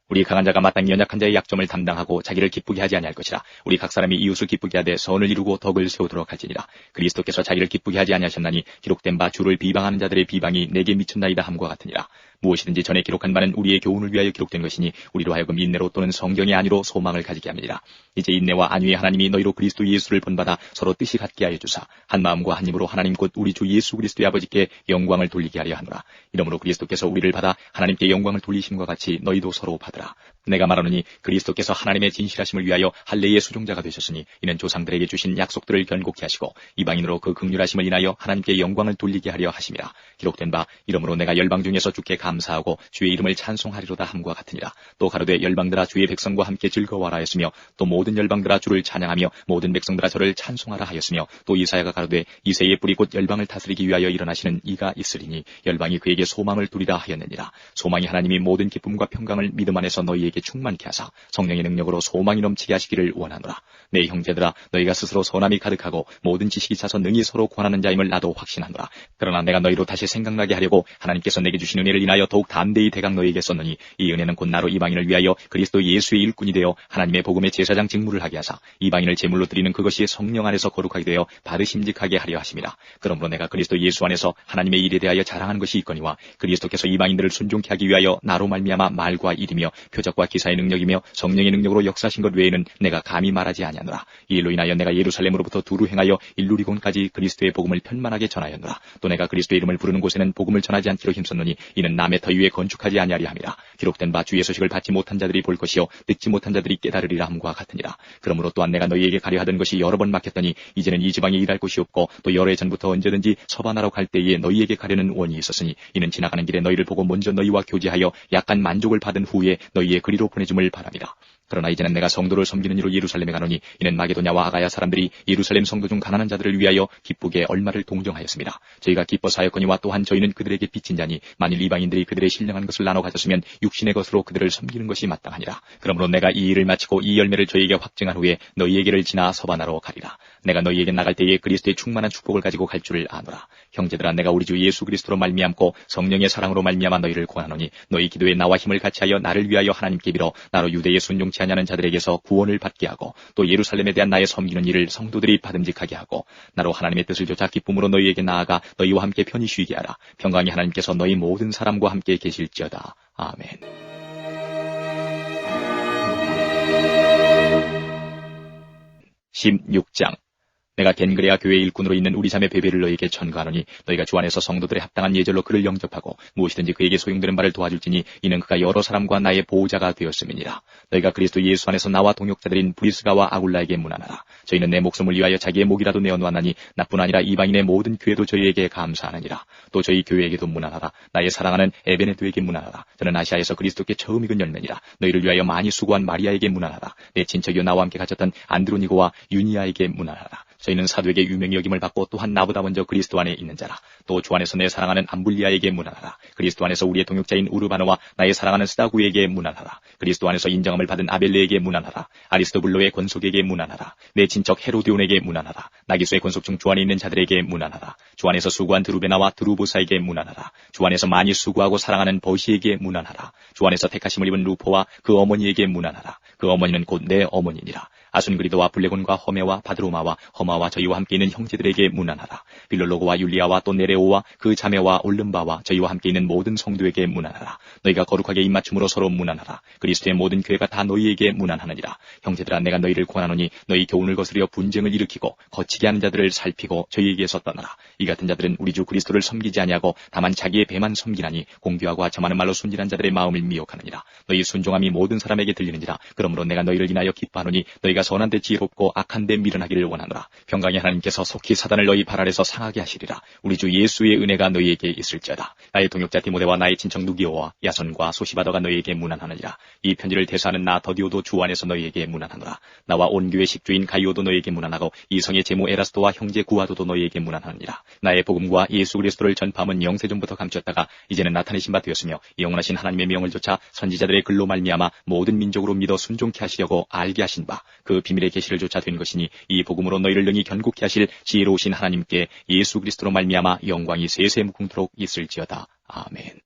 우리 강한 자가 마땅히 연약한 자의 약점을 담당하고 자기를 기쁘게 하지 아니할 것이라. 우리 각 사람이 이웃을 기쁘게 하되 선을 이루고 덕을 세우도록 할지니라. 그리스도께서 자기를 기쁘게 하지 아니하셨나니 기록된 바 주를 비방하는 자들의 비방이 내게 미쳤나이다 함과 같으니라. 무엇이든지 전에 기록한 바는 우리의 교훈을 위하여 기록된 것이니 우리로 하여금 인내로 또는 성경의 안위로 소망을 가지게 합니다. 이제 인내와 안위의 하나님이 너희로 그리스도 예수를 본받아 서로 뜻이 같게 하여 주사 한 마음과 한 입으로 하나님 곧 우리 주 예수 그리스도의 아버지께 영광을 돌리게 하려 하노라. 이러므로 그리스도께서 우리를 받아 하나님께 영광을 돌리심과 같이 너희도 서로 받으라. 내가 말하노니 그리스도께서 하나님의 진실하심을 위하여 할례의 수종자가 되셨으니 이는 조상들에게 주신 약속들을 견고케 하시고 이방인으로 그 긍휼하심을 인하여 하나님께 영광을 돌리게 하려 하심이라. 기록된 바 이러므로 내가 열방 중에서 주께 감사하고 주의 이름을 찬송하리로다 함과 같으니라. 또 가로되 열방들아 주의 백성과 함께 즐거워하라 하였으며 또 모든 열방들아 주를 찬양하며 모든 백성들아 저를 찬송하라 하였으며 또 이사야가 가로되 이새의 뿌리 곧 열방을 다스리기 위하여 일어나시는 이가 있으리니 열방이 그에게 소망을 두리라 하였느니라. 소망이 하나님이 모든 기쁨과 평강을 믿음 안에서 너희에게 충만케 하사 성령의 능력으로 소망이 넘치게 하시기를 원하노라. 내 형제들아 너희가 스스로 선함이 가득하고 모든 지식이 차서 능히 서로 권하는 자임을 나도 확신하노라. 그러나 내가 너희로 다시 생각나게 하려고 하나님께서 내게 주신 은혜를 인하여 더욱 담대히 대강 너희에게 썼노니 이 은혜는 곧 나로 이방인을 위하여 그리스도 예수의 일꾼이 되어 하나님의 복음의 제사장 직무를 하게 하사 이방인을 제물로 드리는 그것이 성령 안에서 거룩하게 되어 바르심직하게 하려 하심이라. 그러므로 내가 그리스도 예수 안에서 하나님의 일에 대하여 자랑하는 것이 있거니와 그리스도께서 이방인들을 순종케 하기 위하여 나로 말미암아 말과 일이며 표적과 기사의 능력이며 성령의 능력으로 역사하신 것 외에는 내가 감히 말하지 아니하노라. 이 일로 인하여 내가 예루살렘으로부터 두루 행하여 일루리곤까지 그리스도의 복음을 편만하게 전하였노라. 또 내가 그리스도의 이름을 부르는 곳에는 복음을 전하지 않기로 힘썼노니 이는 남의 터 위에 건축하지 아니하리 함이라. 기록된 바 주의 소식을 받지 못한 자들이 볼 것이요 듣지 못한 자들이 깨달으리라 함과 같으니라. 그러므로 또한 내가 너희에게 가려 하던 것이 여러 번 막혔더니 이제는 이 지방에 일할 곳이 없고 또 여러 해 전부터 언제든지 서반하러 갈 때에 너희에게 가려는 원이 있었으니 이는 지나가는 길에 너희를 보고 먼저 너희와 교제하여 약간 만족을 받은 후에 너희의 그리로 보내줌을 바랍니다. 그러나 이제는 내가 성도를 섬기는 이로 예루살렘에 가노니 이는 마게도냐와 아가야 사람들이 예루살렘 성도 중 가난한 자들을 위하여 기쁘게 얼마를 동정하였습니다. 저희가 기뻐서 하였거니와 또한 저희는 그들에게 빚진 자니 만일 이방인들이 그들의 신령한 것을 나눠 가졌으면 육신의 것으로 그들을 섬기는 것이 마땅하니라. 그러므로 내가 이 일을 마치고 이 열매를 저희에게 확증한 후에 너희에게를 지나 서반하러 가리라. 내가 너희에게 나갈 때에 그리스도의 충만한 축복을 가지고 갈 줄을 아노라. 형제들아 내가 우리 주 예수 그리스도로 말미암고 성령의 사랑으로 말미암아 너희를 권하노니 너희 기도에 나와 힘을 같이하여 나를 위하여 하나님께 빌어 나로 유대에 순종치 아니하는 자들에게서 구원을 받게 하고 또 예루살렘에 대한 나의 섬기는 일을 성도들이 받음직하게 하고 나로 하나님의 뜻을 좇아 기쁨으로 너희에게 나아가 너희와 함께 편히 쉬게 하라. 평강이 하나님께서 너희 모든 사람과 함께 계실지어다. 아멘. 16장. 내가 겐그레아 교회 일꾼으로 있는 우리 자매 베베를 너희에게 전가하노니 너희가 주 안에서 성도들의 합당한 예절로 그를 영접하고 무엇이든지 그에게 소용되는 바를 도와줄지니 이는 그가 여러 사람과 나의 보호자가 되었음이니라. 너희가 그리스도 예수 안에서 나와 동역자들인 브리스가와 아굴라에게 문안하라. 저희는 내 목숨을 위하여 자기의 목이라도 내어놓았나니 나뿐 아니라 이방인의 모든 교회도 저희에게 감사하느니라. 또 저희 교회에게도 문안하라. 나의 사랑하는 에베네도에게 문안하라. 저는 아시아에서 그리스도께 처음 익은 열매니라. 너희를 위하여 많이 수고한 마리아에게 문안하라. 내 친척이요 나와 함께 갇혔던 안드로니고와 유니아에게 문안하라. 저희는 사도에게 유명히 여김을 받고 또한 나보다 먼저 그리스도 안에 있는 자라. 또 주 안에서 내 사랑하는 암불리아에게 문안하라. 그리스도 안에서 우리의 동역자인 우르바노와 나의 사랑하는 스다구에게 문안하라. 그리스도 안에서 인정함을 받은 아벨레에게 문안하라. 아리스토블로의 권속에게 문안하라. 내 친척 헤로디온에게 문안하라. 나기수의 권속 중 주 안에 있는 자들에게 문안하라. 주 안에서 수고한 드루베나와 드루보사에게 문안하라. 주 안에서 많이 수고하고 사랑하는 버시에게 문안하라. 주 안에서 택하심을 입은 루포와 그 어머니에게 문안하라. 그 어머니는 곧 내 어머니니라. 아순그리도와 블레곤과 허메와 바드로마와 허마와 저희와 함께 있는 형제들에게 문안하라. 빌롤로고와 율리아와 또 네레오와 그 자매와 올름바와 저희와 함께 있는 모든 성도에게 문안하라. 너희가 거룩하게 입맞춤으로 서로 문안하라. 그리스도의 모든 교회가 다 너희에게 문안하느니라. 형제들아, 내가 너희를 권하노니 너희 교훈을 거스려 분쟁을 일으키고 거치게 하는 자들을 살피고 저희에게서 떠나라. 이 같은 자들은 우리 주 그리스도를 섬기지 아니하고 다만 자기의 배만 섬기나니 공교하고 하찮은 말로 순진한 자들의 마음을 미혹하느니라. 너희 순종함이 모든 사람에게 들리느니라. 그러므로 내가 너희를 인하여 기뻐하노니 너희가 선한 데 지혜롭고 악한 데 미련하기를 원하노라. 평강의 하나님께서 속히 사단을 너희 발 아래서 상하게 하시리라. 우리 주 예수의 은혜가 너희에게 있을지어다. 나의 동역자 디모데와 나의 친척 누기오와 야손과 소시바더가 너희에게 문안하느니라. 이 편지를 대사하는 나 더디오도 주 안에서 너희에게 문안하노라. 나와 온 교회 식주인 가이오도 너희에게 문안하고 이성의 제모 에라스도와 형제 구하도도 너희에게 문안하느니라. 나의 복음과 예수 그리스도를 전파함은 영세전부터 감췄다가 이제는 나타내신 바 되었으며 영원하신 하나님의 명을 조차 선지자들의 글로 말미암아 모든 민족으로 믿어 순종케 하시려고 알게 하신 바 그 비밀의 계시를 조차 된 것이니 이 복음으로 너희를 능히 견고케 하실 지혜로우신 하나님께 예수 그리스도로 말미암아 영광이 세세 무궁토록 있을지어다. 아멘.